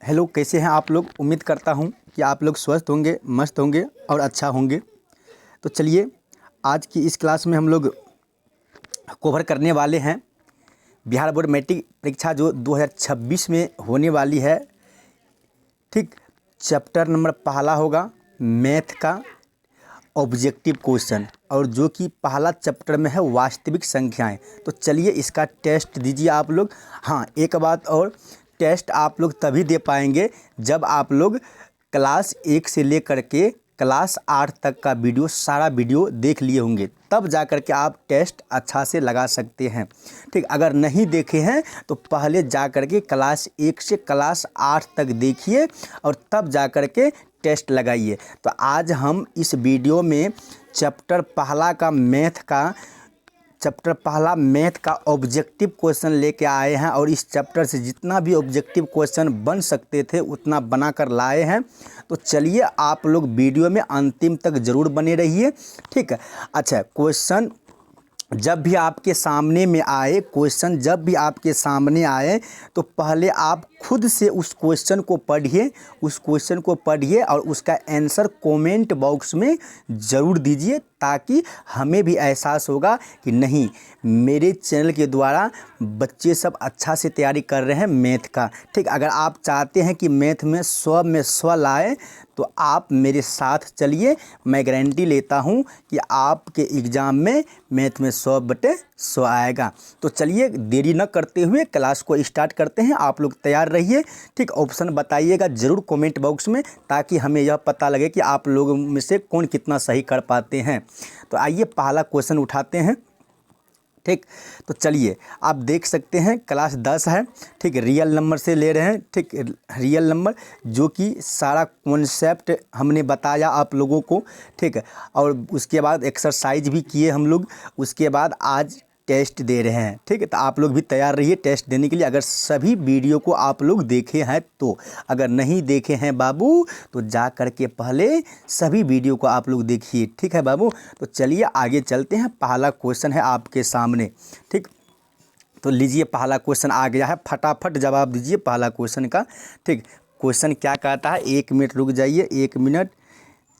Hello, कैसे हैं आप लोग। उम्मीद करता हूं कि आप लोग स्वस्थ होंगे, मस्त होंगे और अच्छा होंगे। तो चलिए, आज की इस क्लास में हम लोग कवर करने वाले हैं बिहार बोर्ड मैट्रिक परीक्षा जो 2026 में होने वाली है। ठीक, चैप्टर नंबर पहला होगा मैथ का ऑब्जेक्टिव क्वेश्चन, और जो कि पहला चैप्टर में है वास्तविक संख्याएं। तो चलिए इसका टेस्ट दीजिए आप लोग। हाँ, एक बात और, टेस्ट आप लोग तभी दे पाएंगे जब आप लोग क्लास 1 से लेकर के क्लास 8 तक का वीडियो, सारा वीडियो देख लिए होंगे, तब जा कर के आप टेस्ट अच्छा से लगा सकते हैं। ठीक, अगर नहीं देखे हैं तो पहले जा कर के क्लास 1 से क्लास 8 तक देखिए और तब जा कर के टेस्ट लगाइए। तो आज हम इस वीडियो में चैप्टर पहला मैथ का ऑब्जेक्टिव क्वेश्चन लेके आए हैं, और इस चैप्टर से जितना भी ऑब्जेक्टिव क्वेश्चन बन सकते थे उतना बनाकर लाए हैं। तो चलिए आप लोग वीडियो में अंतिम तक ज़रूर बने रहिए। ठीक है, अच्छा, क्वेश्चन जब भी आपके सामने आए तो पहले आप खुद से उस क्वेश्चन को पढ़िए और उसका आंसर कमेंट बॉक्स में ज़रूर दीजिए, ताकि हमें भी एहसास होगा कि नहीं, मेरे चैनल के द्वारा बच्चे सब अच्छा से तैयारी कर रहे हैं मैथ का। ठीक, अगर आप चाहते हैं कि मैथ में 100 में 100 लाए तो आप मेरे साथ चलिए। मैं गारंटी लेता हूं कि आपके एग्ज़ाम में मैथ में 100/100 आएगा। तो चलिए देरी न करते हुए क्लास को स्टार्ट करते हैं। आप लोग तैयार रहिए। ठीक, ऑप्शन बताइएगा ज़रूर कमेंट बॉक्स में, ताकि हमें यह पता लगे कि आप लोगों में से कौन कितना सही कर पाते हैं। तो आइए पहला क्वेश्चन उठाते हैं। ठीक, तो चलिए आप देख सकते हैं क्लास 10 है। ठीक, रियल नंबर से ले रहे हैं। ठीक, रियल नंबर जो कि सारा कॉन्सेप्ट हमने बताया आप लोगों को। ठीक है, और उसके बाद एक्सरसाइज भी किए हम लोग। उसके बाद आज टेस्ट दे रहे हैं। ठीक है, तो आप लोग भी तैयार रहिए टेस्ट देने के लिए, अगर सभी वीडियो को आप लोग देखे हैं तो। अगर नहीं देखे हैं बाबू तो जा कर के पहले सभी वीडियो को आप लोग देखिए। ठीक है बाबू, तो चलिए आगे चलते हैं। पहला क्वेश्चन है आपके सामने। ठीक, तो लीजिए पहला क्वेश्चन आ गया है, फटाफट जवाब दीजिए पहला क्वेश्चन का। ठीक, क्वेश्चन क्या कहता है, 1 मिनट रुक जाइए, 1 मिनट।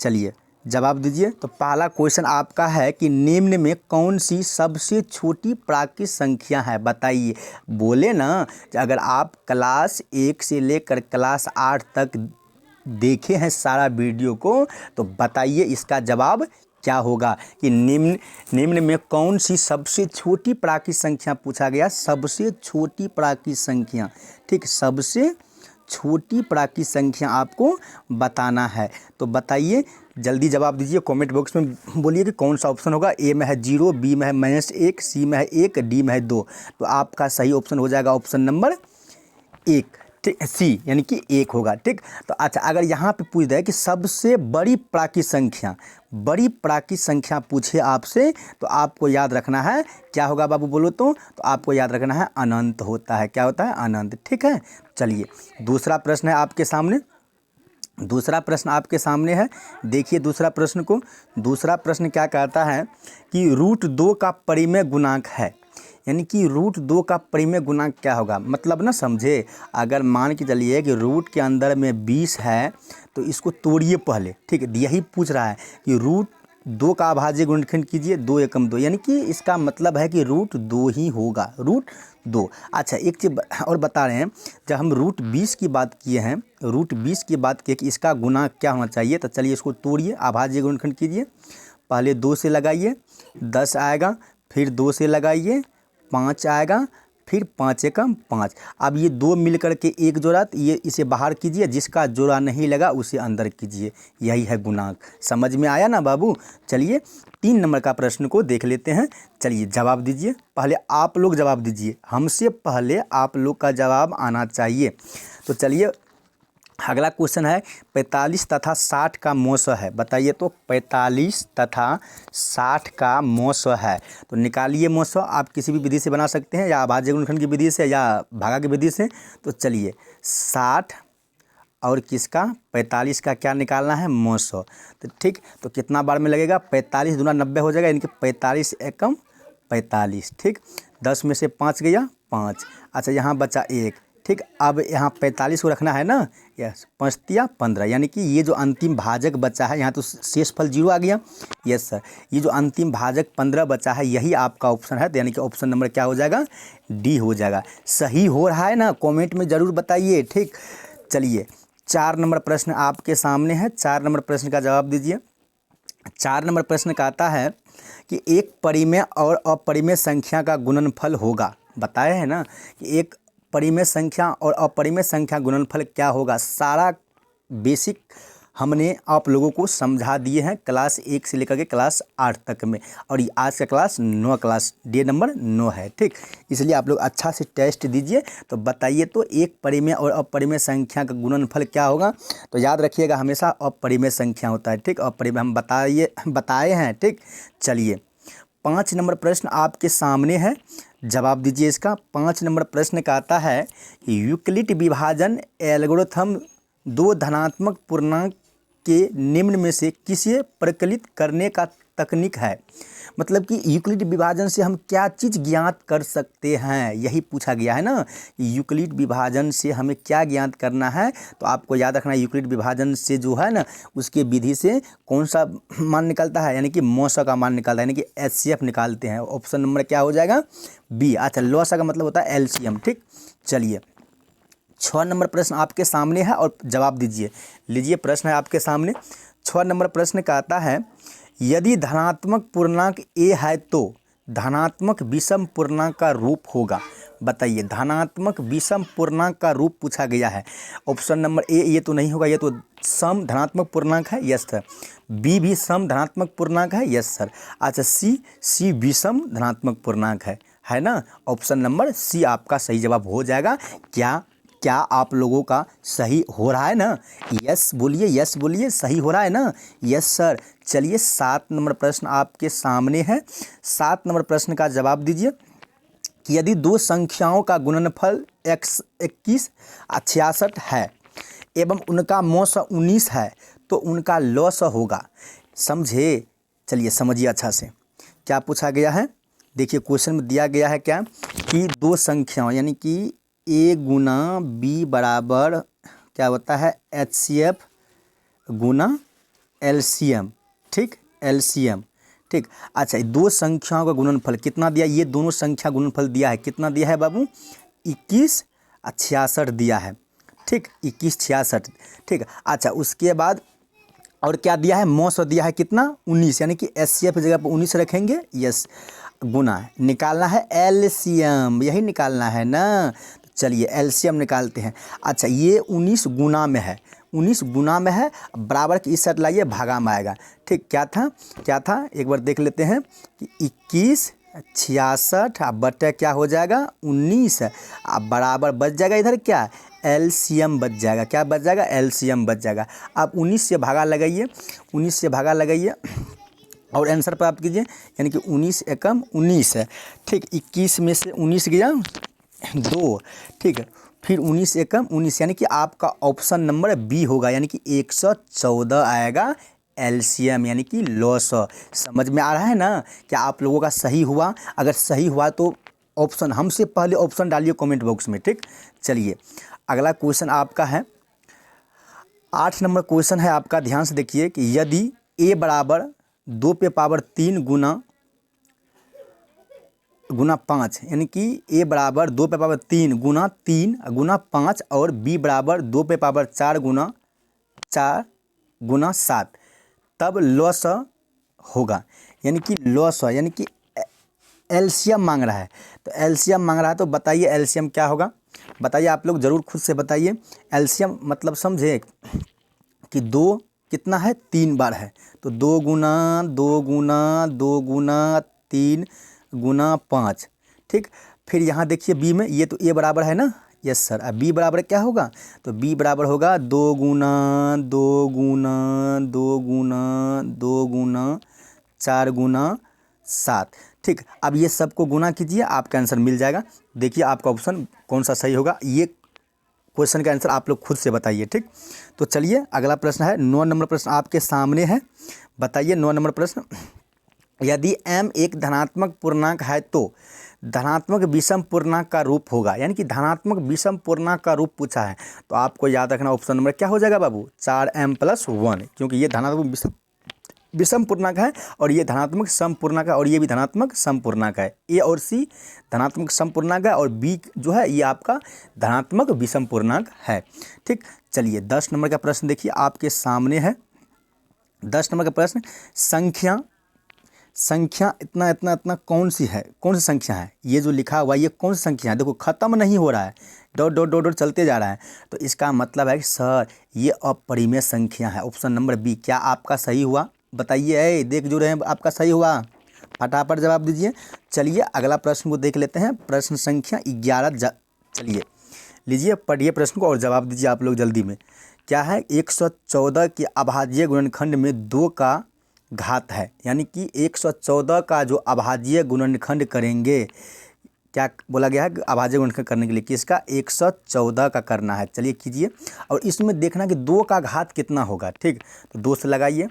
चलिए जवाब दीजिए। तो पहला क्वेश्चन आपका है कि निम्न में कौन सी सबसे छोटी प्राकृत संख्या है, बताइए। बोले ना, अगर आप क्लास 1 से लेकर क्लास 8 तक देखे हैं सारा वीडियो को, तो बताइए इसका जवाब क्या होगा कि निम्न में कौन सी सबसे छोटी प्राकृत संख्या पूछा गया, सबसे छोटी प्राकृत संख्या। ठीक, सबसे छोटी प्राकृत संख्या आपको बताना है। तो बताइए, जल्दी जवाब दीजिए, कमेंट बॉक्स में बोलिए कि कौन सा ऑप्शन होगा। ए में है 0, बी में है -1, सी में है 1, डी में है 2। तो आपका सही ऑप्शन हो जाएगा ऑप्शन नंबर 1। ठीक, सी यानी कि 1 होगा। ठीक, तो अच्छा, अगर यहाँ पे पूछ दे कि सबसे बड़ी प्राकृत संख्या पूछे आपसे, तो आपको याद रखना है क्या होगा बाबू, बोलो तो आपको याद रखना है अनंत होता है। क्या होता है? अनंत। ठीक है, चलिए दूसरा प्रश्न है आपके सामने। दूसरा प्रश्न आपके सामने है, देखिए दूसरा प्रश्न को। दूसरा प्रश्न क्या कहता है कि √2 का परिमेय गुणांक है, यानी कि √2 का परिमेय गुणांक क्या होगा, मतलब ना समझे। अगर मान के चलिए कि रूट के अंदर में 20 है तो इसको तोड़िए पहले। ठीक है, यही पूछ रहा है कि √2 का अभाज्य गुणनखंड कीजिए, 2 एकम 2, यानी कि इसका मतलब है कि √2 ही होगा, √2। अच्छा, एक चीज़ और बता रहे हैं, जब हम √20 की बात किए हैं, √20 की बात किए कि इसका गुणांक क्या होना चाहिए, तो चलिए इसको तोड़िए, अभाज्य गुणनखंड कीजिए। पहले 2 से लगाइए, 10 आएगा, फिर 2 से लगाइए, 5 आएगा, फिर 5 एकम 5। अब ये 2 मिल कर के एक जोड़ा, तो ये इसे बाहर कीजिए, जिसका जोड़ा नहीं लगा उसे अंदर कीजिए, यही है गुणांक। समझ में आया ना बाबू। चलिए 3 नंबर का प्रश्न को देख लेते हैं। चलिए जवाब दीजिए, पहले आप लोग जवाब दीजिए, हमसे पहले आप लोग का जवाब आना चाहिए। तो चलिए अगला क्वेश्चन है, 45 तथा 60 का मौसा है, बताइए। तो 45 तथा 60 का मौसा है, तो निकालिए मौसा। आप किसी भी विधि से बना सकते हैं, या अभाज्य गुणनखंड की विधि से या भागा की विधि से। तो चलिए 60 और किसका, 45 का क्या निकालना है, मौसा। तो ठीक, तो कितना बार में लगेगा, 45 दूना 90 हो जाएगा, यानी कि 45 एकम 45। ठीक, 10 में से 5 गया, 5। अच्छा, यहाँ बचा 1। ठीक। अब यहाँ 45 को रखना है ना, यस, 5 15, यानी कि ये जो अंतिम भाजक बचा है, यहाँ तो शेषफल 0 आ गया, यस सर। ये जो अंतिम भाजक 15 बचा है यही आपका ऑप्शन है, तो यानी कि ऑप्शन नंबर क्या हो जाएगा, डी हो जाएगा। सही हो रहा है ना, कमेंट में ज़रूर बताइए, ठीक। चलिए 4 नंबर प्रश्न आपके सामने है, 4 नंबर प्रश्न का जवाब दीजिए। 4 नंबर प्रश्न का आता है कि एक परिमेय और अपरिमेय संख्या का गुणनफल होगा। बताया है ना कि एक परिमेय संख्या और अपरिमेय संख्या गुणनफल क्या होगा। सारा बेसिक हमने आप लोगों को समझा दिए हैं क्लास 1 से लेकर के क्लास 8 तक में, और ये आज का क्लास 9 क्लास डे नंबर 9 है, ठीक। इसलिए आप लोग अच्छा से टेस्ट दीजिए। तो बताइए तो एक परिमेय और अपरिमेय संख्या का गुणनफल क्या होगा। तो याद रखिएगा हमेशा अपरिमेय संख्या होता है, ठीक। अपरिमेय हम बताए हैं, ठीक। चलिए 5 नंबर प्रश्न आपके सामने है, जवाब दीजिए इसका। 5 नंबर प्रश्न का आता है कि यूक्लिड विभाजन एल्गोरिथम 2 धनात्मक पूर्णांक के निम्न में से किसे प्रकलित करने का तकनीक है। मतलब कि यूक्लिड विभाजन से हम क्या चीज़ ज्ञात कर सकते हैं, यही पूछा गया है ना। यूक्लिड विभाजन से हमें क्या ज्ञात करना है, तो आपको याद रखना है यूक्लिड विभाजन से जो है ना उसके विधि से कौन सा मान निकलता है, यानी कि मौसा का मान निकलता है, यानी कि HCF निकालते हैं। ऑप्शन नंबर क्या हो जाएगा, बी। अच्छा, लौसा का मतलब होता है LCM, ठीक। चलिए 6 नंबर प्रश्न आपके सामने है और जवाब दीजिए। लीजिए प्रश्न है आपके सामने। 6 नंबर प्रश्न का आता है, यदि धनात्मक पूर्णांक a है तो धनात्मक विषम पूर्णांक का रूप होगा। बताइए, धनात्मक विषम पूर्णांक का रूप पूछा गया है। ऑप्शन नंबर ए ये तो नहीं होगा, ये तो सम धनात्मक पूर्णांक है, यस सर। बी भी सम धनात्मक पूर्णांक है, यस सर। अच्छा, सी विषम धनात्मक पूर्णांक है ना। ऑप्शन नंबर सी आपका सही जवाब हो जाएगा। क्या आप लोगों का सही हो रहा है ना, यस बोलिए, यस बोलिए, सही हो रहा है ना, यस सर। चलिए 7 नंबर प्रश्न आपके सामने है। 7 नंबर प्रश्न का जवाब दीजिए कि यदि 2 संख्याओं का गुणनफल 21 और 66 है एवं उनका मौसा 19 है तो उनका लॉस होगा। समझे, चलिए समझिए अच्छा से क्या पूछा गया है। देखिए क्वेश्चन में दिया गया है क्या कि 2 संख्याओं यानी कि a गुना b बराबर क्या होता है HCF गुना LCM, ठीक, LCM, ठीक। अच्छा, 2 संख्याओं का गुणनफल कितना दिया, ये दोनों संख्या गुणनफल दिया है, कितना दिया है बाबू, 21 और 66 दिया है, ठीक, 21 66, ठीक। अच्छा, उसके बाद और क्या दिया है, मौसा दिया है कितना, 19, यानी कि HCF की जगह पर 19 रखेंगे, यस, गुना निकालना है LCM, यही निकालना है ना। चलिए LCM निकालते हैं। अच्छा, ये 19 गुना में है, 19 गुना में है, बराबर की इस साइड लाइए, भागा में आएगा, ठीक। क्या था एक बार देख लेते हैं कि 21 66 बटे क्या हो जाएगा 19, अब बराबर बच जाएगा इधर क्या LCM बच जाएगा, क्या बच जाएगा LCM बच जाएगा। अब 19 से भागा लगाइए, 19 से भागा लगाइए और आंसर प्राप्त कीजिए, यानी कि 19 एकम 19 है, ठीक। 21 में से 19 गया 2, ठीक। फिर 19 एकम 19, यानी कि आपका ऑप्शन नंबर बी होगा, यानी कि 114 आएगा LCM, यानी कि लॉस। समझ में आ रहा है ना, क्या आप लोगों का सही हुआ। अगर सही हुआ तो ऑप्शन हमसे पहले ऑप्शन डालिए कमेंट बॉक्स में, ठीक। चलिए अगला क्वेश्चन आपका है 8 नंबर क्वेश्चन है आपका, ध्यान से देखिए कि यदि a बराबर 2 पे पावर 3 गुना 5, यानी कि a बराबर 2 पे पावर 3 गुना 5 और b बराबर 2 पे पावर 4 गुना 7, तब लॉस होगा। यानी कि लॉस, यानी कि LCM मांग रहा है, तो LCM मांग रहा है, तो बताइए LCM क्या होगा, बताइए आप लोग ज़रूर खुद से बताइए। LCM मतलब समझे कि 2 कितना है 3 बार है, तो 2 गुना 3 गुना 5, ठीक। फिर यहाँ देखिए b में, ये तो a बराबर है ना, यस सर। अब b बराबर क्या होगा, तो b बराबर होगा 2 गुना 4 गुना 7, ठीक। अब ये सबको गुना कीजिए, आपका आंसर मिल जाएगा। देखिए आपका ऑप्शन कौन सा सही होगा, ये क्वेश्चन का आंसर आप लोग खुद से बताइए, ठीक। तो चलिए अगला प्रश्न है 9 नंबर प्रश्न आपके सामने है। बताइए 9 नंबर प्रश्न, यदि m एक धनात्मक पूर्णांक है तो धनात्मक विषम पूर्णांक का रूप होगा, यानी कि धनात्मक विषम पूर्णांक का रूप पूछा है तो आपको याद रखना ऑप्शन नंबर क्या हो जाएगा बाबू, 4m+1, क्योंकि ये धनात्मक विषम पूर्णांक है और ये धनात्मक सम पूर्णांक है और ये भी धनात्मक सम पूर्णांक है। ए और सी धनात्मक सम पूर्णांक है और बी जो है ये आपका धनात्मक विषम पूर्णांक है। ठीक, चलिए 10 नंबर का प्रश्न देखिए आपके सामने है। 10 नंबर का प्रश्न, संख्या इतना इतना इतना कौन सी है, कौन सी संख्या है, ये जो लिखा हुआ ये कौन सी संख्या है। देखो ख़त्म नहीं हो रहा है, डॉट डॉट डॉट डॉट चलते जा रहा है, तो इसका मतलब है कि सर ये अपरिमेय संख्या है। ऑप्शन नंबर बी क्या आपका सही हुआ, बताइए, देख जो रहे हैं आपका सही हुआ, फटाफट जवाब दीजिए। चलिए अगला प्रश्न को देख लेते हैं, प्रश्न संख्या 11। चलिए लीजिए पढ़िए प्रश्न को और जवाब दीजिए आप लोग जल्दी में। क्या है, 114 के अभाज्य गुणनखंड में 2 का घात है, यानी कि 114 का जो अभाज्य गुणनखंड करेंगे, क्या बोला गया है अभाज्य गुणनखंड करने के लिए, किसका, 114 का करना है। चलिए कीजिए और इसमें देखना कि 2 का घात कितना होगा। ठीक, तो 2 से लगाइए,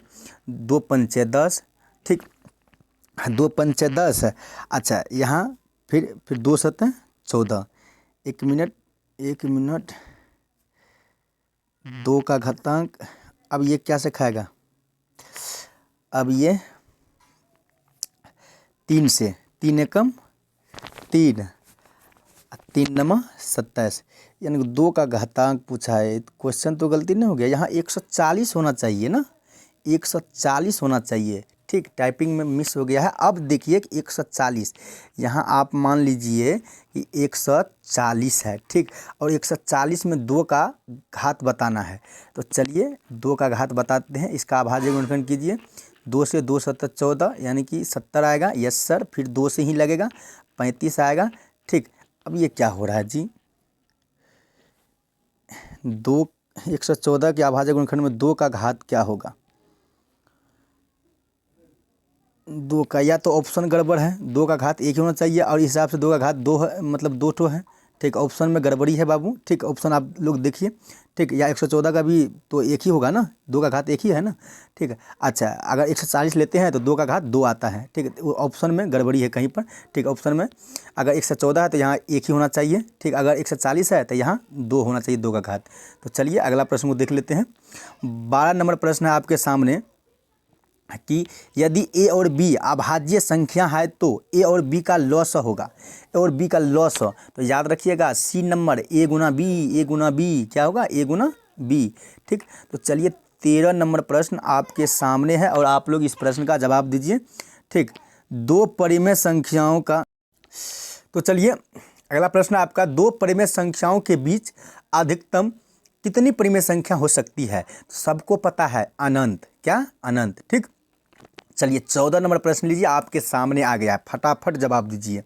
2 पंचे 10, ठीक, 2 पंचे 10। अच्छा यहाँ फिर 2 सत्ते 14, 1 मिनट 2 का घातांक, अब ये क्या से खाएगा, अब ये 3 से, 3 एकम 3, 3 नम 27, यानी कि 2 का घातांक पूछा है। क्वेश्चन तो गलती नहीं हो गया, यहाँ 140 होना चाहिए ना, 140 होना चाहिए। ठीक, टाइपिंग में मिस हो गया है। अब देखिए कि 140 यहाँ आप मान लीजिए कि 140 है। ठीक, और 140 में 2 का घात बताना है, तो चलिए 2 का घात बताते हैं। इसका अभाज्य गुणनखंड कीजिए, 2 से 2 7 14, यानी कि 70 आएगा। यस सर, फिर 2 से ही लगेगा, 35 आएगा। ठीक, अब ये क्या हो रहा है जी, 114 के अभाज्य गुणनखंड में 2 का घात क्या होगा, 2 का, या तो ऑप्शन गड़बड़ है, 2 का घात 1 ही होना चाहिए और इस हिसाब से 2 का घात 2 है, मतलब 2 ठो है। ठीक, ऑप्शन में गड़बड़ी है बाबू। ठीक, ऑप्शन आप लोग देखिए। ठीक, या 114 का भी तो 1 ही होगा ना, 2 का घात 1 ही है ना। ठीक है, अच्छा अगर 140 लेते हैं तो 2 का घात 2 आता है। ठीक है, ऑप्शन में गड़बड़ी है कहीं पर। ठीक, ऑप्शन में अगर 114 है तो यहाँ 1 ही होना चाहिए। ठीक, अगर 140 है तो यहाँ 2 होना चाहिए, 2 का घात। तो चलिए अगला प्रश्न को देख लेते हैं। 12 नंबर प्रश्न है आपके सामने कि यदि ए और बी अभाज्य संख्या है तो ए और बी का लॉस होगा, ए और बी का लॉस। तो याद रखिएगा सी नंबर, ए गुना बी क्या होगा, ए गुना बी। ठीक, तो चलिए 13 नंबर प्रश्न आपके सामने है और आप लोग इस प्रश्न का जवाब दीजिए। ठीक, 2 परिमेय संख्याओं का, तो चलिए अगला प्रश्न आपका, 2 परिमेय संख्याओं के बीच अधिकतम कितनी परिमेय संख्या हो सकती है। सबको पता है अनंत, क्या अनंत। ठीक, चलिए 14 नंबर प्रश्न लीजिए, आपके सामने आ गया, फटाफट जवाब दीजिए।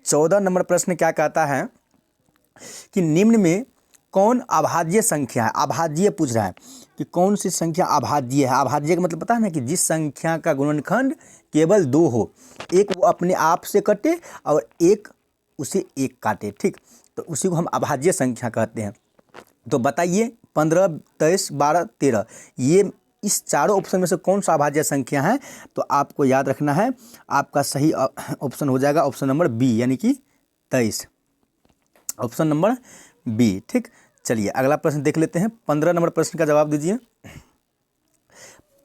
14 नंबर प्रश्न क्या कहता है कि निम्न में कौन अभाज्य संख्या है, अभाज्य पूछ रहा है कि कौन सी संख्या अभाज्य है। अभाज्य का मतलब पता है ना, कि जिस संख्या का गुणनखंड केवल 2 हो, एक वो अपने आप से कटे और एक उसे 1 काटे। ठीक, तो उसी को हम अभाज्य संख्या कहते हैं। तो बताइए 15, 23, 12, 13, ये इस चारों ऑप्शन में से कौन सा अभाज्य संख्या है। तो आपको याद रखना है, आपका सही ऑप्शन हो जाएगा ऑप्शन नंबर बी, यानी कि 23, ऑप्शन नंबर बी। ठीक, चलिए अगला प्रश्न देख लेते हैं। 15 नंबर प्रश्न का जवाब दीजिए।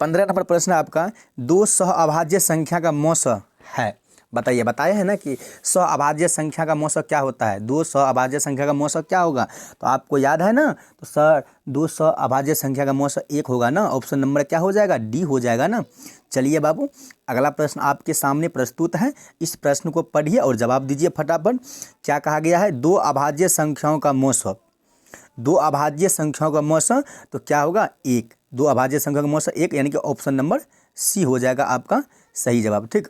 15 नंबर प्रश्न आपका, 2 सह अभाज्य संख्या का मौस है। बताइए, बताया है ना कि सह अभाज्य संख्या का मौसा क्या होता है, 2 सह अभाज्य संख्या का मौसा क्या होगा। तो आपको याद है ना, तो सर 2 सह अभाज्य संख्या का मौसा 1 होगा ना, ऑप्शन नंबर क्या हो जाएगा, डी हो जाएगा ना। चलिए बाबू अगला प्रश्न आपके सामने प्रस्तुत है, इस प्रश्न को पढ़िए और जवाब दीजिए फटाफट। क्या कहा गया है, 2 अभाज्य संख्याओं का मौसा, 2 अभाज्य संख्याओं का मौसा तो क्या होगा 1, 2 अभाज्य संख्या का मौसा 1, यानी कि ऑप्शन नंबर सी हो जाएगा आपका सही जवाब। ठीक,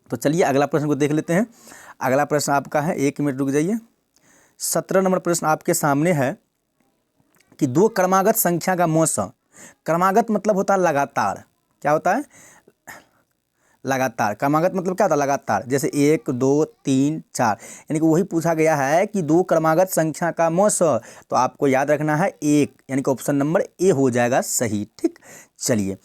तो चलिए अगला प्रश्न को देख लेते हैं। अगला प्रश्न आपका है, 1 मिनट रुक जाइए। 17 नंबर प्रश्न आपके सामने है कि 2 क्रमागत संख्या का मौसा, क्रमागत मतलब होता है लगातार, क्या होता है लगातार, क्रमागत मतलब क्या होता है लगातार, जैसे 1 2 3 4, यानी कि वही पूछा गया है कि 2 क्रमागत संख्या का मौसा। तो आपको याद रखना है 1, यानी कि ऑप्शन नंबर ए हो जाएगा सही। ठीक, चलिए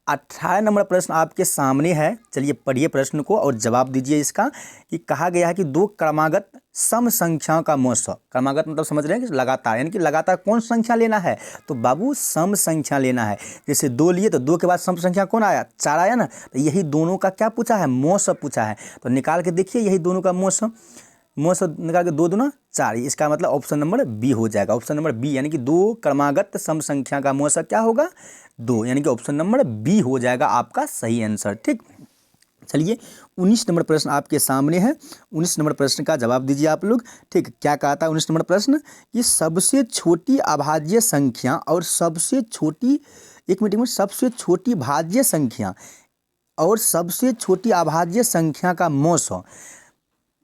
18 नंबर प्रश्न आपके सामने है। चलिए पढ़िए प्रश्न को और जवाब दीजिए इसका। कि कहा गया है कि दो क्रमागत सम संख्याओं का मौसा, क्रमागत मतलब समझ रहे हैं कि लगातार, यानी कि लगातार कौन संख्या लेना है, तो बाबू सम संख्या लेना है। जैसे 2 लिए तो 2 के बाद सम संख्या कौन आया, 4 आया ना, तो यही दोनों का क्या पूछा है, मौसा पूछा है। तो निकाल के देखिए यही दोनों का मौसा निकाल के 2 दूना 4, इसका मतलब ऑप्शन नंबर बी हो जाएगा। ऑप्शन नंबर बी यानी कि दो क्रमागत सम संख्या का मौसा क्या होगा, 2, यानी कि ऑप्शन नंबर बी हो जाएगा आपका सही आंसर। ठीक, चलिए 19 नंबर प्रश्न आपके सामने है। 19 नंबर प्रश्न का जवाब दीजिए आप लोग। ठीक, क्या कहा था 19 नंबर प्रश्न कि सबसे छोटी अभाज्य संख्या और सबसे छोटी, एक मिनट, सबसे छोटी भाज्य संख्या और सबसे छोटी अभाज्य संख्या का मौसा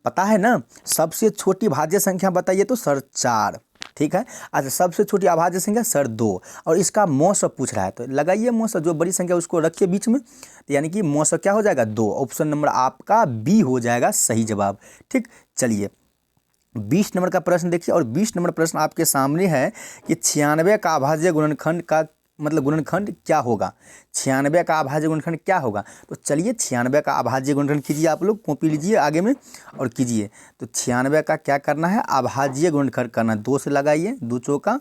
पता है ना। सबसे छोटी भाज्य संख्या बताइए तो सर 4, ठीक है। अच्छा, सबसे छोटी अभाज्य संख्या सर 2, और इसका मौसा पूछ रहा है तो लगाइए मौसा, जो बड़ी संख्या उसको रखिए बीच में, तो यानी कि मौसा क्या हो जाएगा 2। ऑप्शन नंबर आपका बी हो जाएगा सही जवाब। ठीक, चलिए 20 नंबर का प्रश्न देखिए। और 20 नंबर प्रश्न आपके सामने है कि 96 का अभाज्य गुणनखंड का मतलब गुणनखंड क्या होगा। 96 का अभाज्य गुणनखंड क्या होगा, तो चलिए 96 का अभाज्य गुणनखंड कीजिए, आप लोग कॉपी लीजिए आगे में और कीजिए। तो 96 का क्या करना है, अभाज्य गुणनखंड करना। 2 से लगाइए, 2 चौका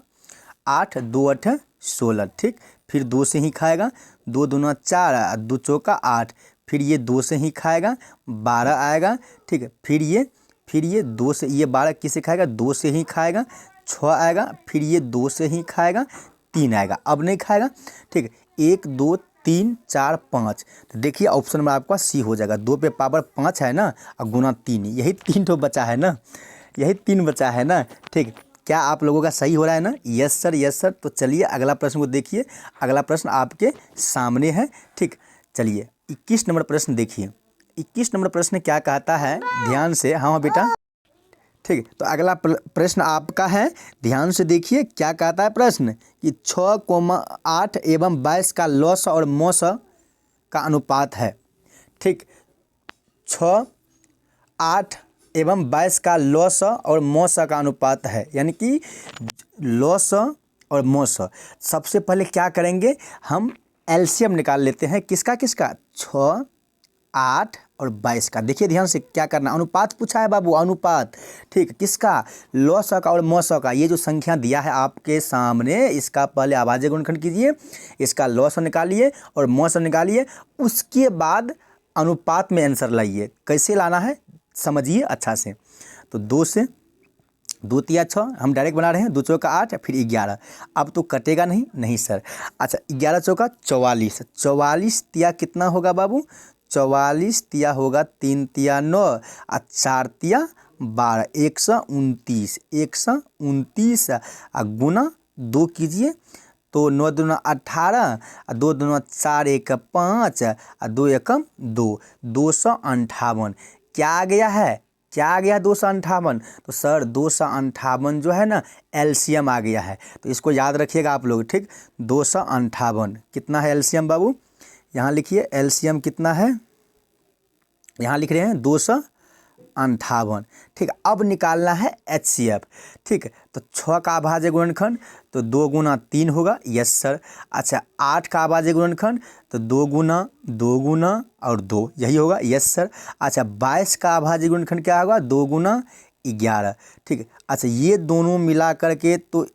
8, 2 8 16, ठीक। फिर 2 से ही खाएगा, 2 दूना 4, 2 चौका 8, फिर ये 2 से ही खाएगा 12 आएगा, ठीक है। फिर ये 2 से, ये 12 किसे खाएगा, 2 से ही खाएगा 6 आएगा, फिर ये 2 से ही खाएगा 3 आएगा, अब नहीं खाएगा, ठीक है। 1 2 3 4 5, तो देखिए ऑप्शन में आपका सी हो जाएगा। 2 पे पावर 5 है ना, और गुना 3, यही 3 तो बचा है ना, यही 3 बचा है ना। ठीक, क्या आप लोगों का सही हो रहा है ना, यस सर, यस सर। तो चलिए अगला प्रश्न को देखिए। अगला प्रश्न आपके सामने है। ठीक, चलिए 21 नंबर प्रश्न देखिए। 21 नंबर प्रश्न क्या कहता है, ध्यान से, हाँ बेटा, ठीक। तो अगला प्रश्न आपका है, ध्यान से देखिए क्या कहता है प्रश्न कि 6,8 एवं 22 का लॉस और मौस का अनुपात है। ठीक, 6, 8 एवं 22 का लॉस और मौस का अनुपात है, यानी कि लॉस और मौस। सबसे पहले क्या करेंगे, हम एलसीएम निकाल लेते हैं। किसका किसका, 6, 8 और 22 का। देखिए ध्यान से क्या करना, अनुपात पूछा है बाबू, अनुपात। ठीक, किसका, लॉस का और मौस का। ये जो संख्या दिया है आपके सामने, इसका पहले अभाज्य गुणनखंड कीजिए, इसका लॉस निकालिए और मौस निकालिए, उसके बाद अनुपात में आंसर लाइए। कैसे लाना है समझिए अच्छा से। तो 2 से 2 तिया 6, हम डायरेक्ट बना रहे हैं, 2 चौका 8, फिर 11। अब तो कटेगा नहीं, नहीं सर। अच्छा, 11 चौका 44, 44 तिया कितना होगा बाबू, 44 तिया होगा 3 तिया 9 और 4 तिया 12, 129, 129 गुना 2 कीजिए, तो 9 दूना 18 और 2 दूना 4 1 5 और 2 1 2, 258। क्या आ गया है, क्या आ गया 258, तो सर 258 जो है ना एलसीएम आ गया है। तो इसको याद रखिएगा आप लोग। ठीक, 258 कितना है एलसीएम बाबू, यहाँ लिखिए एलसीएम कितना है, यहाँ लिख रहे हैं 258। ठीक, अब निकालना है एचसीएफ। ठीक, तो 6 का अभाज्य गुणनखंड तो 2 गुना 3 होगा, यस सर। अच्छा, 8 का अभाज्य गुणनखंड तो 2 गुना 2 गुना और 2, यही होगा, यस सर। अच्छा, 22 का अभाज्य गुणनखंड क्या होगा, 2 गुना 11। ठीक, अच्छा ये दोनों मिला करके तो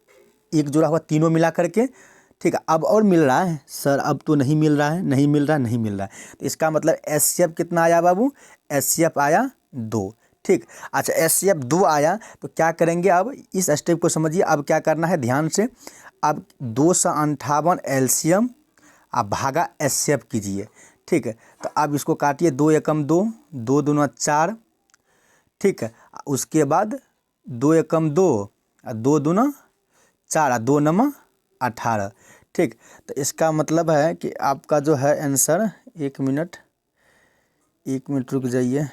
एक जोड़ा हुआ, तीनों मिला करके। ठीक है, अब और मिल रहा है सर, अब तो नहीं मिल रहा है, नहीं मिल रहा है, नहीं मिल रहा है। तो इसका मतलब एचसीएफ कितना आया बाबू, एचसीएफ आया 2। ठीक, अच्छा एचसीएफ 2 आया तो क्या करेंगे, अब इस स्टेप को समझिए। अब क्या करना है ध्यान से, अब 258 एलसीएम आप भागा एचसीएफ कीजिए। ठीक है, तो अब इसको काटिए, 2 एकम 2, 2 दूना 4। ठीक है, उसके बाद 2 एकम 2 और 2 दूना 4 और 2 नमा 18। ठीक, तो इसका मतलब है कि आपका जो है आंसर, 1 मिनट रुक जाइए,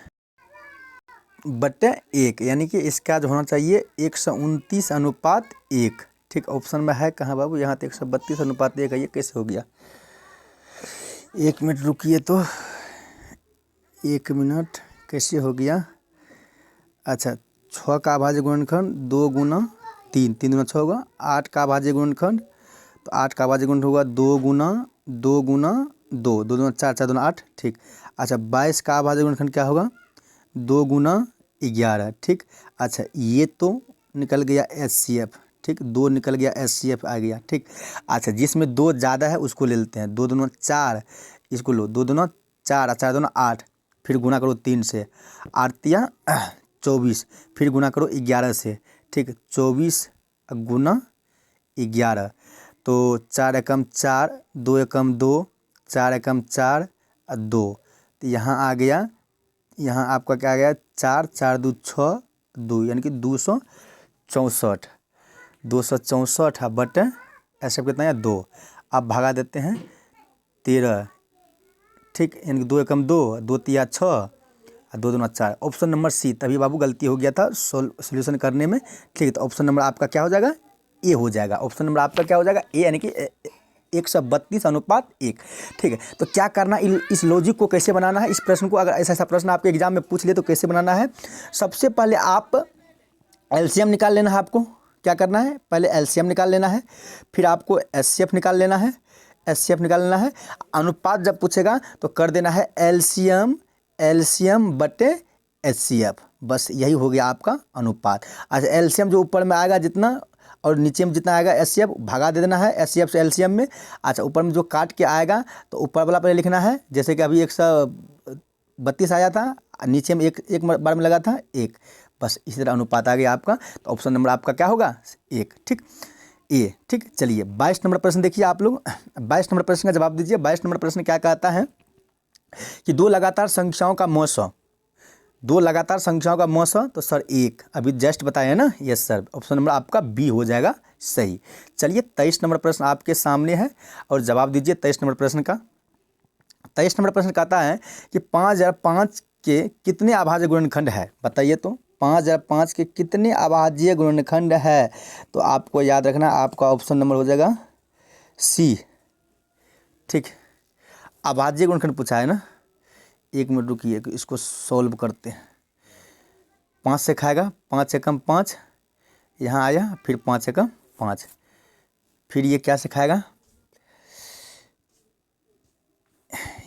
बटे 1, यानी कि इसका जो होना चाहिए 129 अनुपात 1। ठीक, ऑप्शन में है कहाँ बाबू, यहाँ तो 132 अनुपात 1 है, ये कैसे हो गया, 1 मिनट रुकिए, तो 1 मिनट कैसे हो गया। अच्छा, 6 का अभाज्य गुणनखंड 2 गुना 3, 3 गुना 6 होगा। 8 का अभाज्य गुणनखंड तो 8 का अभाज्य गुणनखंड होगा 2 गुना 2, 2 दूना 4, 4 दूना 8, ठीक। अच्छा 22 का अभाज्य गुणनखंड क्या होगा? 2 गुना 11, ठीक। अच्छा ये तो निकल गया HCF, ठीक, 2 निकल गया HCF आ गया, ठीक। अच्छा जिसमें 2 ज़्यादा है उसको ले लेते हैं। 2 दूना 4, इसको लो, 2 दूना 4 और 4 दूना 8, फिर गुना करो 3 से, 8 तिया 24, फिर गुना करो 11 से, ठीक। 24 गुना 11, तो 4 एकम 4, 2 एकम 2, 4 एकम 4 और 2, तो यहाँ आ गया, यहाँ आपका क्या आ गया? 4, 4 दू 6, 2 यानी कि 264, 264 बटे ऐसे कितना है 2। अब भगा देते हैं 13, ठीक, यानी कि 2 एकम 2, 2 तिया 6 और 2 दूना 4। Option number C. तभी बाबू गलती हो गया था सोल्यूशन करने में, ठीक है। तो ऑप्शन नंबर आपका क्या हो जाएगा? ए हो जाएगा। ऑप्शन नंबर आपका क्या हो जाएगा? ए, यानी कि 132:1, ठीक है। तो क्या करना, इस लॉजिक को कैसे बनाना है, इस प्रश्न को अगर ऐसा प्रश्न आपके एग्जाम में पूछ ले तो कैसे बनाना है? सबसे पहले आप एलसीएम निकाल लेना है। आपको क्या करना है? पहले एलसीएम निकाल लेना है, फिर आपको एचसीएफ निकाल लेना है, एचसीएफ निकाल लेना है। अनुपात जब पूछेगा तो कर देना है एलसीएम बटे एचसीएफ, बस यही हो गया आपका अनुपात। अच्छा एलसीएम जो ऊपर में आएगा जितना और नीचे में जितना आएगा एचसीएफ भागा दे देना है एचसीएफ से एलसीएम में। अच्छा ऊपर में जो काट के आएगा तो ऊपर वाला पहले लिखना है, जैसे कि अभी 132 आया था, नीचे में एक बार में लगा था 1, बस इसी तरह अनुपात आ गया आपका। तो ऑप्शन नंबर आपका क्या होगा? 1, ठीक, ए, ठीक। चलिए 22 नंबर प्रश्न देखिए आप लोग। 22 नंबर प्रश्न का जवाब दीजिए। 22 नंबर प्रश्न क्या कहता है कि 2 लगातार संख्याओं का मौसा, 2 लगातार संख्याओं का मौसा, तो सर 1 अभी जस्ट बताया ना, यस सर, ऑप्शन नंबर आपका बी हो जाएगा सही। चलिए 23 नंबर प्रश्न आपके सामने है और जवाब दीजिए 23 नंबर प्रश्न का। 23 नंबर प्रश्न कहता है कि 5005 के कितने अभाज्य गुणनखंड है? बताइए तो 5005 के कितने अभाज्य गुणनखंड है? तो आपको याद रखना आपका ऑप्शन नंबर हो जाएगा सी, ठीक। अभाज्य गुणनखंड पूछा है ना, 1 मिनट रुकिए इसको सॉल्व करते हैं। 5 से खाएगा, 5 एकम 5, यहाँ आया, फिर 5 एकम 5, फिर ये क्या से खाएगा?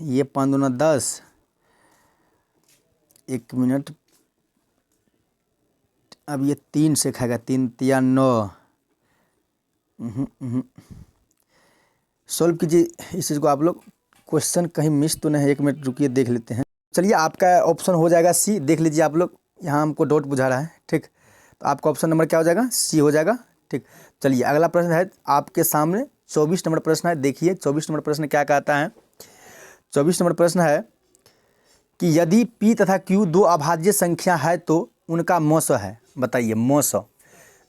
ये 5 दूना 10, 1 मिनट, अब ये 3 से खाएगा, 3 तिया 9। सॉल्व कीजिए इस चीज़ को आप लोग, क्वेश्चन कहीं मिस तो नहीं है, 1 मिनट रुकिए देख लेते हैं। चलिए आपका ऑप्शन हो जाएगा सी, देख लीजिए आप लोग, यहाँ हमको डॉट बुझा रहा है, ठीक। तो आपका ऑप्शन नंबर क्या हो जाएगा? सी हो जाएगा, ठीक। चलिए अगला प्रश्न है आपके सामने, 24 नंबर प्रश्न है। देखिए 24 नंबर प्रश्न क्या कहता है? 24 नंबर प्रश्न है कि यदि पी तथा क्यू 2 अभाज्य संख्या है तो उनका मौसा है। बताइए मौसा,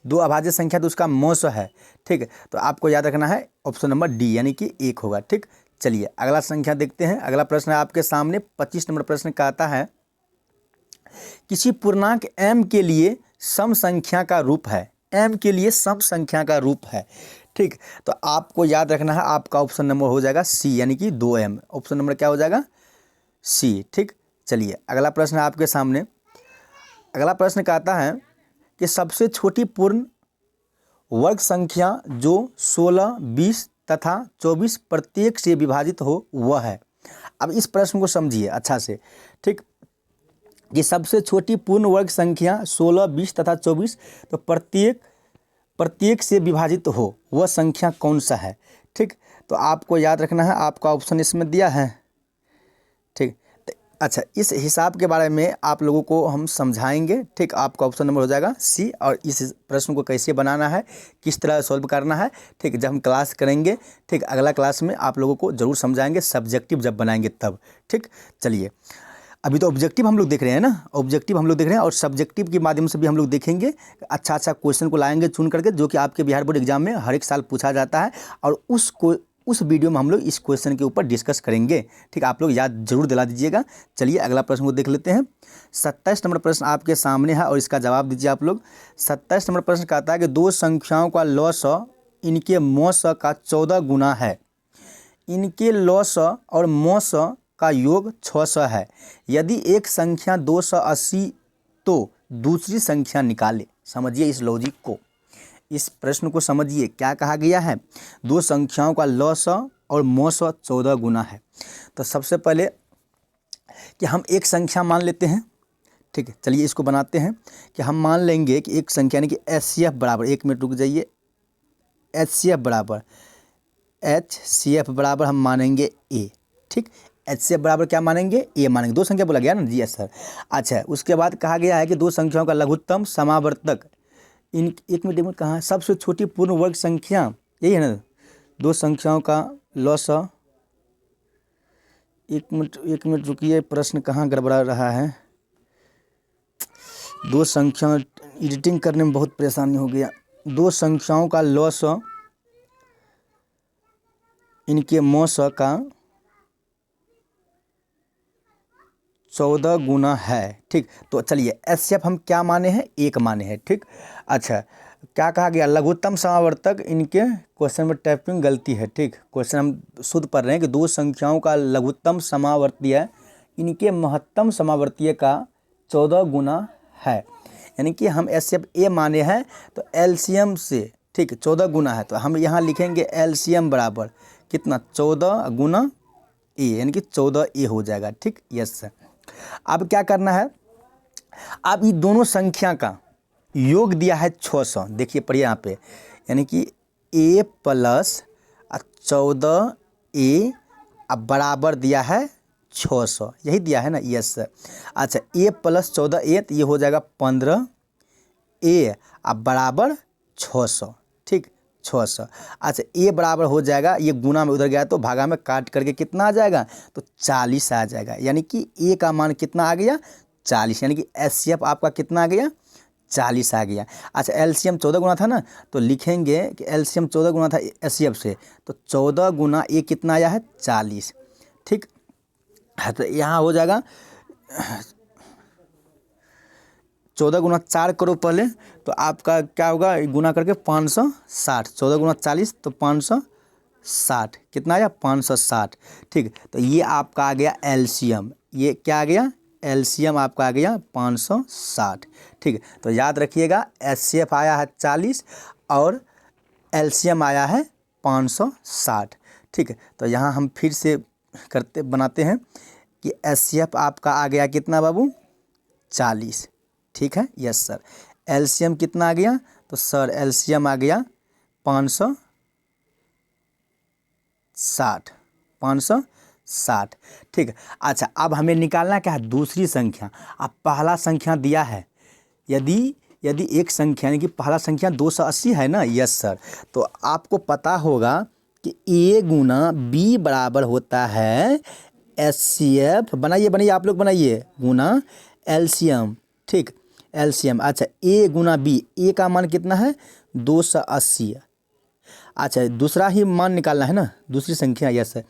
2 अभाज्य संख्या तो उसका मौसा है, ठीक है। तो आपको याद रखना है ऑप्शन नंबर डी, यानी कि 1 होगा, ठीक। चलिए अगला संख्या देखते हैं। अगला प्रश्न है आपके सामने 25 नंबर प्रश्न कहता है किसी पूर्णांक m के लिए सम संख्या का रूप है, m के लिए सम संख्या का रूप है, ठीक। तो आपको याद रखना है आपका ऑप्शन नंबर हो जाएगा सी, यानी कि 2m। ऑप्शन नंबर क्या हो जाएगा? सी, ठीक। चलिए अगला प्रश्न है आपके सामने। अगला प्रश्न कहता है कि सबसे छोटी पूर्ण वर्ग संख्या जो 16, 20 तथा 24 प्रत्येक से विभाजित हो वह है। अब इस प्रश्न को समझिए अच्छा से, ठीक, कि सबसे छोटी पूर्ण वर्ग संख्या 16, 20 तथा 24, तो प्रत्येक से विभाजित हो वह संख्या कौन सा है, ठीक। तो आपको याद रखना है आपका ऑप्शन इसमें दिया है, ठीक। अच्छा इस हिसाब के बारे में आप लोगों को हम समझाएंगे, ठीक। आपका ऑप्शन नंबर हो जाएगा सी। और इस प्रश्न को कैसे बनाना है, किस तरह सॉल्व करना है, ठीक, जब हम क्लास करेंगे, ठीक, अगला क्लास में आप लोगों को ज़रूर समझाएंगे, सब्जेक्टिव जब बनाएंगे तब, ठीक। चलिए अभी तो ऑब्जेक्टिव हम लोग देख रहे हैं ना, ऑब्जेक्टिव हम लोग देख रहे हैं और सब्जेक्टिव के माध्यम से भी हम लोग देखेंगे। अच्छा क्वेश्चन को लाएंगे चुन करके, जो कि आपके बिहार बोर्ड एग्जाम में हर एक साल पूछा जाता है, और उस वीडियो में हम लोग इस क्वेश्चन के ऊपर डिस्कस करेंगे, ठीक। आप लोग याद जरूर दिला दीजिएगा। चलिए अगला प्रश्न को देख लेते हैं। 27 नंबर प्रश्न आपके सामने है और इसका जवाब दीजिए आप लोग। 27 नंबर प्रश्न कहता है कि 2 संख्याओं का लॉसा इनके मौसा का 14 गुना है, इनके लॉसा और मौसा का योग 600 है। यदि एक संख्या 280 तो दूसरी संख्या निकाले। समझिए इस लॉजिक को, इस प्रश्न को समझिए। क्या कहा गया है? 2 संख्याओं का लॉसा और मौस 14 गुना है। तो सबसे पहले कि हम एक संख्या मान लेते हैं, ठीक है। चलिए इसको बनाते हैं कि हम मान लेंगे कि एक संख्या यानी कि HCF बराबर, 1 मिनट रुक जाइए, HCF बराबर हम मानेंगे A, ठीक। HCF बराबर क्या मानेंगे, A मानेंगे। दो संख्या बोला गया ना जी, यस सर। अच्छा, उसके बाद कहा गया है कि दो संख्याओं का लघुत्तम समावर्तक इन, एक मिनट कहाँ है, सबसे छोटी पूर्ण वर्ग संख्या, यही है ना। दो संख्याओं का लॉसा, एक मिनट रुकिए, प्रश्न कहाँ गड़बड़ा रहा है। दो संख्या एडिटिंग करने में बहुत परेशानी हो गया। दो संख्याओं का लॉस इनके मौस का 14 गुना है, ठीक। तो चलिए HCF हम क्या माने हैं, 1 माने हैं, ठीक। अच्छा, क्या कहा गया, लघुत्तम समावर्तक इनके, क्वेश्चन में टाइपिंग गलती है, ठीक। क्वेश्चन हम शुद्ध पढ़ रहे हैं कि दो संख्याओं का लघुत्तम समावर्तीय इनके महत्तम समावर्तीय का 14 गुना है। यानी कि हम HCF A माने हैं तो LCM से, ठीक, 14 गुना है, तो हम यहाँ लिखेंगे LCM बराबर कितना, 14 गुना A, यानी कि 14A हो जाएगा, ठीक। Yes sir. अब क्या करना है, अब ये दोनों संख्या का योग दिया है 600, देखिए पढ़िए यहाँ पे, यानी कि A प्लस 14A अब बराबर दिया है 600, यही दिया है ना, यस सर। अच्छा, A प्लस 14A तो ये हो जाएगा 15A अब बराबर 600, ठीक, 600। अच्छा, A बराबर हो जाएगा, ये गुना में उधर गया तो भागा में काट करके कितना आ जाएगा, तो 40 आ जाएगा। यानी कि A का मान कितना आ गया, 40, यानी कि HCF आपका कितना आ गया, 40 आ गया। अच्छा, LCM 14 गुना था ना, तो लिखेंगे कि LCM 14 गुना था HCF से, तो 14 गुना A कितना आया है, 40, ठीक। तो यहाँ हो जाएगा 14 गुना 4 करो पहले, तो आपका क्या होगा, गुना करके 560, 14 गुना 40 तो 560, कितना आया, 560, ठीक। तो ये आपका आ गया LCM, ये क्या आ गया, LCM आपका आ गया 560, ठीक। तो याद रखिएगा HCF आया है 40 और LCM आया है 560, ठीक। तो यहाँ हम फिर से बनाते हैं कि HCF आपका आ गया कितना बाबू, 40, ठीक है, यस सर। LCM कितना आ गया, तो सर LCM आ गया 560, ठीक। अच्छा, अब हमें निकालना क्या है, दूसरी संख्या। अब पहला संख्या दिया है, यदि एक संख्या यानी कि पहला संख्या 280 है ना, यस सर। तो आपको पता होगा कि A गुना B बराबर होता है HCF, बनाइए आप लोग बनाइए, गुना LCM, ठीक, LCM। अच्छा, A गुना B, A का मान कितना है, 280। अच्छा, दूसरा ही मान निकालना है ना, दूसरी संख्या, यस सर।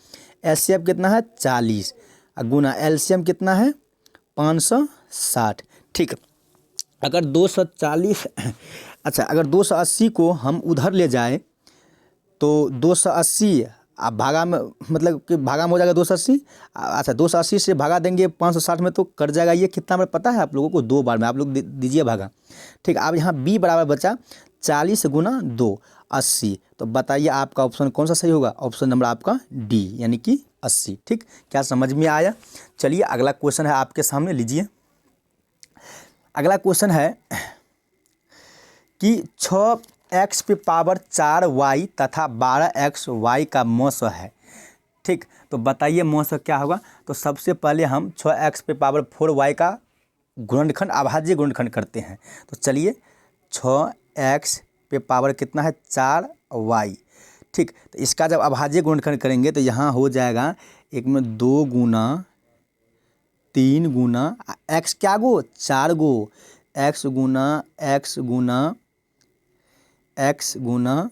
HCF कितना है, 40, गुना LCM कितना है, 560, ठीक। अगर 240 अच्छा, अगर 280 को हम उधर ले जाए तो 280 आप भागा में, मतलब कि भागा में हो जाएगा 280। अच्छा, 280 से भागा देंगे 560 में तो कट जाएगा, ये कितना में पता है आप लोगों को, 2 बार में आप लोग दीजिए भागा, ठीक। अब यहाँ B बराबर बचा 40 गुना 2, 80। तो बताइए आपका ऑप्शन कौन सा सही होगा, ऑप्शन नंबर आपका D, यानी कि 80, ठीक। क्या समझ में आया। चलिए अगला क्वेश्चन है आपके सामने, लीजिए। अगला क्वेश्चन है कि 6x पे पावर 4y तथा 12x y का मौस है, ठीक। तो बताइए मौस क्या होगा। तो सबसे पहले हम 6x पे पावर 4y का गुणनखंड, अभाज्य गुणनखंड करते हैं। तो चलिए 6x पे पावर कितना है, 4y, ठीक। तो इसका जब अभाज्य गुणनखंड करेंगे तो यहाँ हो जाएगा, एक में 2 गुना 3 गुना x, क्या गो, 4 गो, x गुना x गुना x गुना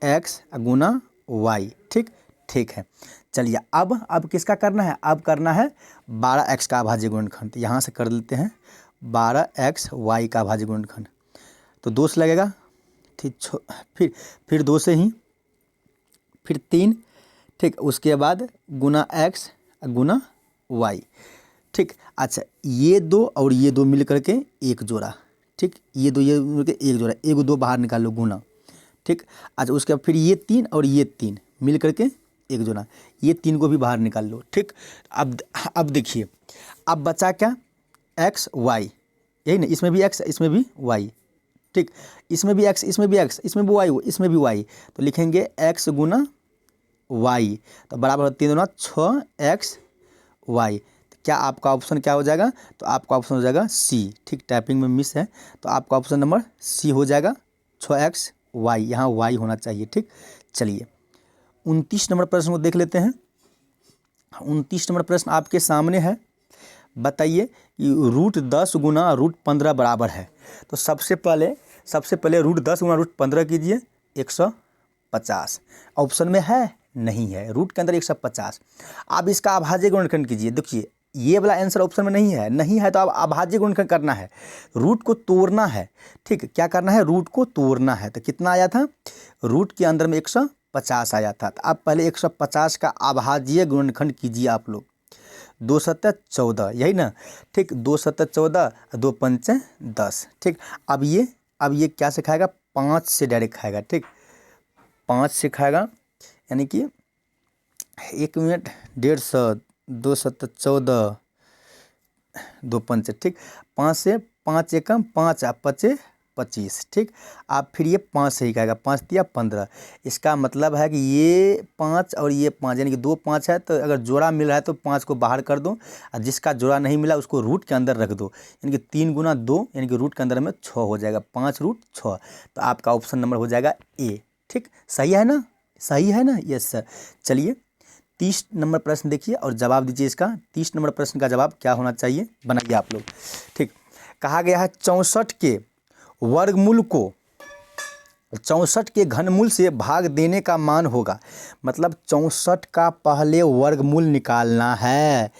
x गुना y, ठीक, ठीक है। चलिए अब किसका करना है, अब करना है 12x का अभाज्य गुणनखंड। तो यहाँ से कर लेते हैं 12x y का अभाज्य गुणनखंड, तो 2 से लगेगा, ठीक। फिर 2 से ही, फिर 3, ठीक। उसके बाद गुना x गुना y, ठीक। अच्छा, ये 2 और ये 2 मिल करके एक जोड़ा, ठीक। ये 2 ये मिल के एक जोड़ा, 1 2 बाहर निकाल लो, गुना, ठीक। अच्छा, उसके बाद फिर ये 3 और ये 3 मिल करके एक गुना, ये 3 को भी बाहर निकाल लो। ठीक, अब देखिए, अब बचा क्या, एक्स वाई, यही ना, इसमें भी एक्स इसमें भी वाई। ठीक, इसमें भी एक्स इसमें भी एक्स इसमें भी वाई इसमें भी वाई, तो लिखेंगे एक्स गुना वाई, तो बराबर 3 दूना 6x वाई। तो क्या आपका ऑप्शन क्या हो जाएगा, तो आपका ऑप्शन हो जाएगा सी। ठीक, टाइपिंग में मिस है, तो आपका ऑप्शन नंबर सी हो जाएगा 6x वाई, यहाँ वाई होना चाहिए। ठीक, चलिए 29 नंबर प्रश्न को देख लेते हैं। 29 नंबर प्रश्न आपके सामने है। बताइए कि √10 गुना √15 बराबर है। तो सबसे पहले √10 गुना √15 कीजिए, 150। ऑप्शन में है, नहीं है, रूट के अंदर 150। अब इसका अभाज्य गुणनखंड कीजिए। देखिए ये वाला आंसर ऑप्शन में नहीं है तो अब अभाज्य गुणनखंड करना है, रूट को तोड़ना है। ठीक, क्या करना है, रूट को तोड़ना है। तो कितना आया था, रूट के अंदर में 150 आया था। तो अब पहले 150 का अभाज्य गुणनखंड कीजिए आप लोग। 2 7 14, यही ना। ठीक, 2 7 14, 2 5 10। ठीक, अब ये क्या से खाएगा, 5 से डायरेक्ट खाएगा। ठीक, 5 से खाएगा, यानी कि 1 मिनट 150, 2 7 14, 2 5। ठीक, 5 से 5 एकम 5 आ 5 25। ठीक, आप फिर ये 5 से ही खाएगा, 5 दिया 15। इसका मतलब है कि ये 5 और ये 5, यानी कि 2 5 है, तो अगर जोड़ा मिल रहा है तो 5 को बाहर कर दो, और जिसका जोड़ा नहीं मिला उसको रूट के अंदर रख दो, यानी कि 3 गुना 2, यानी कि रूट के अंदर में 6 हो जाएगा, 5 रूट 6। तो आपका ऑप्शन नंबर हो जाएगा ए। ठीक, सही है ना, सही है ना, यस सर। चलिए 30 नंबर प्रश्न देखिए और जवाब दीजिए इसका। 30 नंबर प्रश्न का जवाब क्या होना चाहिए, बनाइए आप लोग। ठीक, कहा गया है 64 के वर्गमूल को 64 के घनमूल से भाग देने का मान होगा। मतलब 64 का पहले वर्गमूल निकालना है।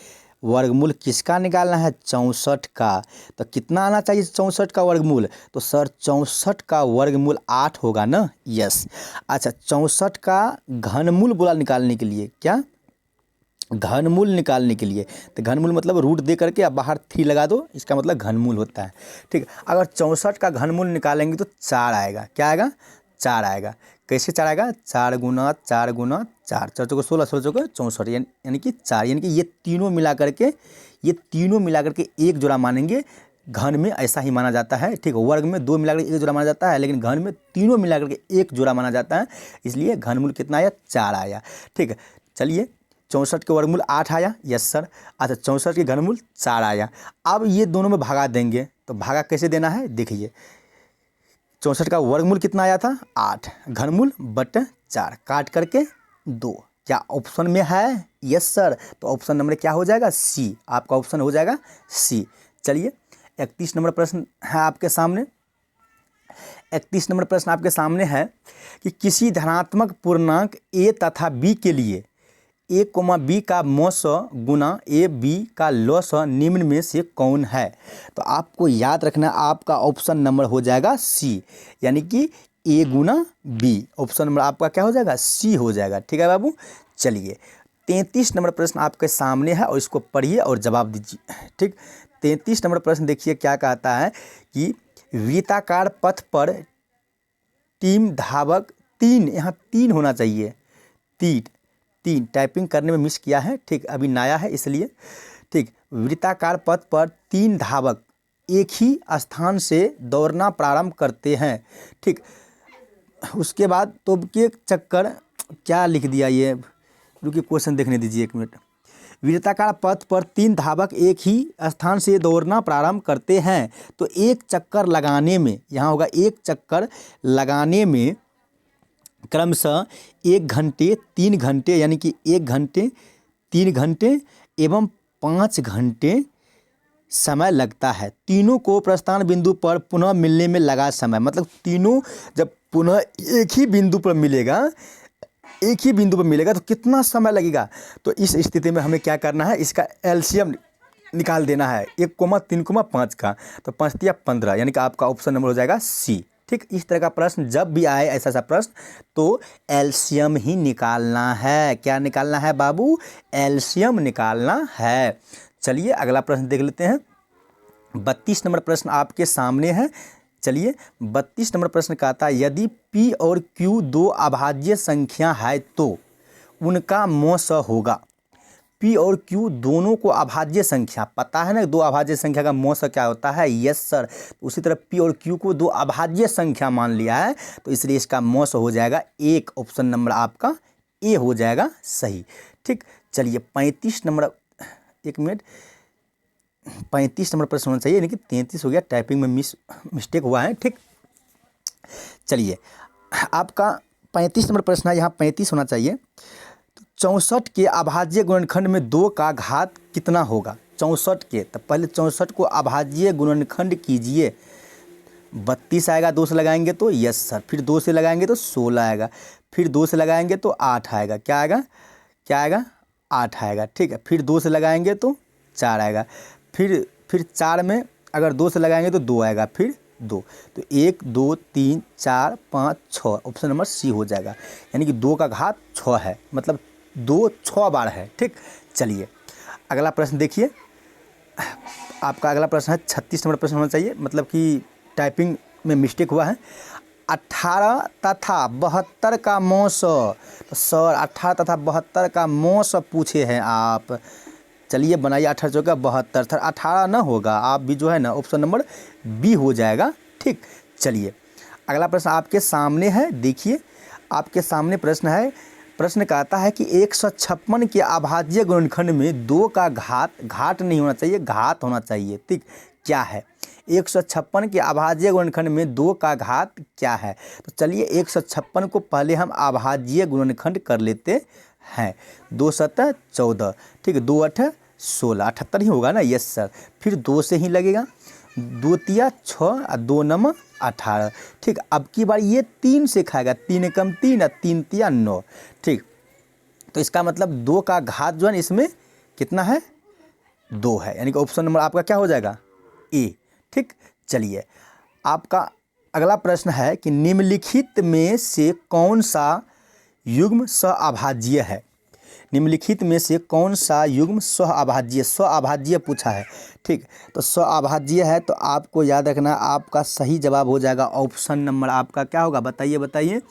वर्गमूल किसका निकालना है, 64 का। तो कितना आना चाहिए 64 का वर्गमूल, तो सर 64 का वर्गमूल 8 होगा ना, यस। अच्छा, 64 का घनमूल बोला निकालने के लिए, क्या, घनमूल निकालने के लिए। तो घनमूल मतलब रूट दे करके अब बाहर 3 लगा दो, इसका मतलब घनमूल होता है। ठीक, अगर 64 का घनमूल निकालेंगे तो 4 आएगा। क्या आएगा, 4 आएगा। कैसे 4 आएगा, 4 गुना 4 गुना 4, 4 चौको 16, 16 चौको 64, यानी कि 4, यानी कि ये तीनों मिला करके एक जोड़ा मानेंगे। घन में ऐसा ही माना जाता है। ठीक, वर्ग में 2 मिला करके एक जोड़ा माना जाता है, लेकिन घन में तीनों मिला करके एक जोड़ा माना जाता है, इसलिए घनमूल कितना आया, 4 आया। ठीक है, चलिए 64 के वर्गमूल 8 आया, यस सर। अच्छा, 64 के घनमूल 4 आया। अब ये दोनों में भागा देंगे, तो भागा कैसे देना है, देखिए 64 का वर्गमूल कितना आया था, 8, घनमूल बटे 4, काट करके 2। क्या ऑप्शन में है, यस सर। तो ऑप्शन नंबर क्या हो जाएगा, सी। आपका ऑप्शन हो जाएगा सी। चलिए 31 नंबर प्रश्न है आपके सामने। 31 नंबर प्रश्न आपके सामने है कि किसी धनात्मक पूर्णांक a तथा b के लिए a, b का मौस गुना a b का लॉस निम्न में से कौन है। तो आपको याद रखना, आपका ऑप्शन नंबर हो जाएगा सी, यानी कि a Guna b। Option number आपका क्या हो जाएगा, सी हो जाएगा। ठीक है बाबू, चलिए 33 नंबर प्रश्न आपके सामने है और इसको पढ़िए और जवाब दीजिए। ठीक, 33 नंबर प्रश्न देखिए क्या कहता है कि वृत्ताकार पथ पर टीम धावक 3, यहाँ 3 होना चाहिए, 3 टाइपिंग करने में मिस किया है। ठीक, अभी नया है इसलिए। ठीक, वृत्ताकार पथ पर 3 धावक एक ही स्थान से दौड़ना प्रारंभ करते हैं। ठीक, उसके बाद तो के चक्कर क्या लिख दिया, ये रुकिए क्वेश्चन देखने दीजिए 1 मिनट। वृत्ताकार पथ पर 3 धावक एक ही स्थान से दौड़ना प्रारंभ करते हैं, तो एक चक्कर लगाने में, यहाँ होगा एक चक्कर लगाने में क्रमशः 1 घंटे 3 घंटे, यानी कि 1 घंटे 3 घंटे एवं 5 घंटे समय लगता है। तीनों को प्रस्थान बिंदु पर पुनः मिलने में लगा समय, मतलब तीनों जब पुनः एक ही बिंदु पर मिलेगा तो कितना समय लगेगा। तो इस स्थिति में हमें क्या करना है, इसका एलसीएम निकाल देना है, 1, 3, 5 का। तो 5 या 15, यानी कि आपका ऑप्शन नंबर हो जाएगा सी। ठीक, इस तरह का प्रश्न जब भी आए ऐसा सा प्रश्न, तो एलसीएम ही निकालना है। क्या निकालना है बाबू, एलसीएम निकालना है। चलिए अगला प्रश्न देख लेते हैं। 32 नंबर प्रश्न आपके सामने है। चलिए 32 नंबर प्रश्न कहता है यदि P और Q 2 अभाज्य संख्या है तो उनका मौ स होगा। P और Q दोनों को अभाज्य संख्या पता है ना, दो अभाज्य संख्या का मौ स क्या होता है, यस सर। उसी तरह P और Q को दो अभाज्य संख्या मान लिया है, तो इसलिए इसका मौ स हो जाएगा 1। ऑप्शन नंबर आपका ए हो जाएगा सही। ठीक, चलिए 35 नंबर, एक मिनट, 35 नंबर प्रश्न होना चाहिए, यानी कि 33 हो गया, टाइपिंग में मिस्टेक हुआ है। ठीक, चलिए आपका 35 नंबर प्रश्न है, यहाँ 35 होना चाहिए। 64 के अभाज्य गुणनखंड में 2 का घात कितना होगा। 64 के, तो पहले 64 को अभाज्य गुणनखंड कीजिए। 32 आएगा, 2 से लगाएंगे तो यस सर, फिर 2 से लगाएंगे तो 16 आएगा, फिर 2 से लगाएंगे तो 8 आएगा, क्या आएगा, क्या आएगा, 8 आएगा। ठीक है, फिर 2 से लगाएंगे तो 4 आएगा, फिर 4 में अगर 2 से लगाएंगे तो 2 आएगा, फिर 2, तो 1 2 3 4 5 6, ऑप्शन नंबर सी हो जाएगा। यानी कि 2 का घात 6 है, मतलब 2 6 बार है। ठीक, चलिए अगला प्रश्न देखिए, आपका अगला प्रश्न है 36 नंबर प्रश्न होना चाहिए, मतलब कि टाइपिंग में मिस्टेक हुआ है। 18 तथा 72 का मौ स, तो सर 18 तथा 72 का मौ स पूछे हैं आप। चलिए बनाइए, 18 चौका 72, 18 ना होगा, आप भी जो है ना ऑप्शन नंबर बी हो जाएगा। ठीक, चलिए अगला प्रश्न आपके सामने है, देखिए आपके सामने प्रश्न है। प्रश्न कहता है कि 156 के अभाज्य गुणनखंड में 2 का घात नहीं होना चाहिए, घात होना चाहिए। ठीक, क्या है 156 के अभाज्य गुणनखंड में 2 का घात क्या है। तो चलिए 156 को पहले हम अभाज्य गुणनखंड कर लेते हैं। 2 7 14, ठीक है, 2 8 16, 78 ही होगा ना, यस सर। फिर 2 से ही लगेगा, 2 तिया 6 और 2 नम 18। ठीक, अब की बार ये 3 से खाएगा, 3 कम 3 और 3 तिया 9। ठीक, तो इसका मतलब 2 का घात जो है ना इसमें कितना है, 2 है, यानी कि ऑप्शन नंबर आपका क्या हो जाएगा, ए। ठीक, चलिए आपका अगला प्रश्न है कि निम्नलिखित में से कौन सा युग्म सहअभाज्य है। निम्नलिखित में से कौन सा युग्म सहअभाज्य पूछा है। ठीक, तो सहअभाज्य है, तो आपको याद रखना आपका सही जवाब हो जाएगा ऑप्शन नंबर आपका क्या होगा, बताइए बताइए।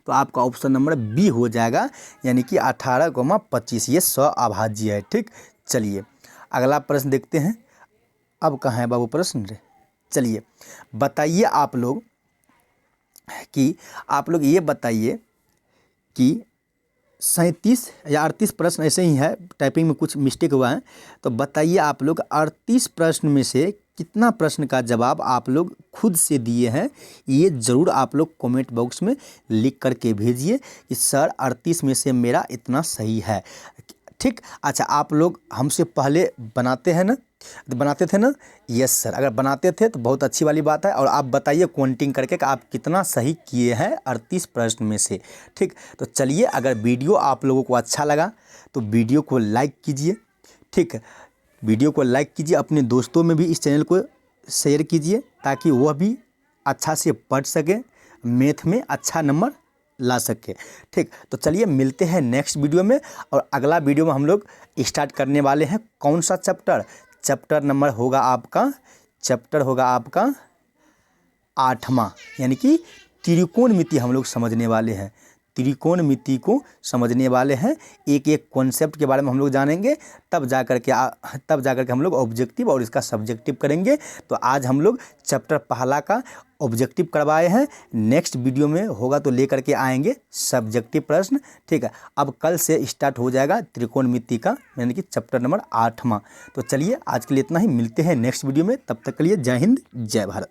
तो आपका ऑप्शन नंबर बी हो जाएगा, यानी कि 18,25 ये सहअभाज्य है। ठीक, चलिए अगला प्रश्न देखते हैं। अब कहाँ है बाबू प्रश्न रे, चलिए बताइए आप लोग ये बताइए कि 37 या 38 प्रश्न ऐसे ही है, टाइपिंग में कुछ मिस्टेक हुआ है। तो बताइए आप लोग 38 प्रश्न में से कितना प्रश्न का जवाब आप लोग खुद से दिए हैं, ये ज़रूर आप लोग कमेंट बॉक्स में लिख करके भेजिए कि सर 38 में से मेरा इतना सही है। ठीक, अच्छा आप लोग हमसे पहले बनाते थे ना, यस सर, अगर बनाते थे तो बहुत अच्छी वाली बात है। और आप बताइए काउंटिंग करके कि आप कितना सही किए हैं 38 प्रश्न में से। ठीक, तो चलिए अगर वीडियो आप लोगों को अच्छा लगा तो वीडियो को लाइक कीजिए। ठीक, वीडियो को लाइक कीजिए, अपने दोस्तों में भी इस चैनल को शेयर कीजिए ताकि वह भी अच्छा से पढ़ सके, मैथ में अच्छा नंबर ला सके। ठीक, तो चलिए मिलते हैं नेक्स्ट वीडियो में। और अगला वीडियो में हम लोग स्टार्ट करने वाले हैं कौन सा चैप्टर नंबर होगा आपका, चैप्टर होगा आपका 8वां, यानी कि त्रिकोणमिति हम लोग समझने वाले हैं, त्रिकोणमिति को समझने वाले हैं। एक एक कॉन्सेप्ट के बारे में हम लोग जानेंगे, तब जा करके हम लोग ऑब्जेक्टिव और इसका सब्जेक्टिव करेंगे। तो आज हम लोग चैप्टर पहला का ऑब्जेक्टिव करवाए हैं, नेक्स्ट वीडियो में होगा तो लेकर के आएंगे सब्जेक्टिव प्रश्न। ठीक है, अब कल से स्टार्ट हो जाएगा त्रिकोणमिति का, यानी कि चैप्टर नंबर 8वां। तो चलिए आज के लिए इतना ही, मिलते हैं नेक्स्ट वीडियो में, तब तक के लिए जय हिंद जय भारत।